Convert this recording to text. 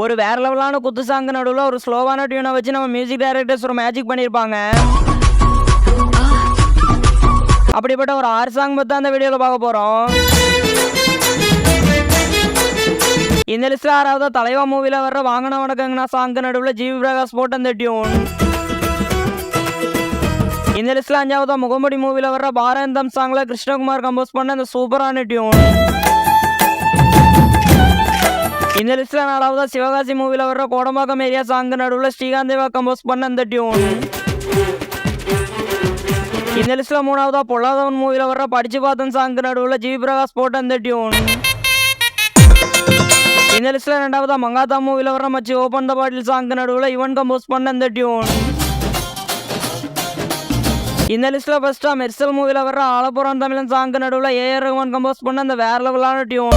ஒரு வேற லெவலான குத்து சாங் நடுவில் ஒரு ஸ்லோவான டியூனை வச்சு நம்ம மியூசிக் டைரக்டர்ஸ் ஒரு மேஜிக் பண்ணியிருப்பாங்க. அப்படிப்பட்ட ஒரு 6 சாங் பற்றி அந்த வீடியோவில் பார்க்க போகிறோம். இந்த லிஸ்ட்ல 6வது தலைவா மூவில வர்ற வாங்கின வணக்கங்கண்ணா சாங் நடுவில் ஜிவி பிரகாஷ் போட்ட அந்த டியூன். இந்த லிஸ்ட்ல 5வது முகமுடி மூவில வர்ற பாரந்தம் சாங்ல கிருஷ்ணகுமார் கம்போஸ் பண்ண அந்த சூப்பரான டியூன். இந்த லிஸ்ட்ல 4வது சிவகாசி மூவில வர்ற கோடம்பாக்கம் ஏரியா சாங் நடுவில் ஸ்ரீகாந்த் தேவா கம்போஸ் பண்ண அந்த டியூன். இந்த லிஸ்ட்ல 3வது பொல்லாதவன் மூவில வர்ற படிச்சு பார்த்தன் சாங் நடுவில் ஜிவி பிரகாஷ் போட்ட அந்த டியூன். இந்த லிஸ்ட்ல 2வது மங்காத்தா மூவில வர்ற மச்சி ஓபன் த பாட்டில் சாங் நடுவில் யுவன் கம்போஸ் பண்ண அந்த டியூன். இந்த லிஸ்ட்ல ஃபர்ஸ்டா மெர்சல் மூவில வர்ற ஆலப்புறம் தமிழன் சாங் நடுவில் ஏஆர் ரஹ்மான் கம்போஸ் பண்ண அந்த வேற லெவலான டியூன்.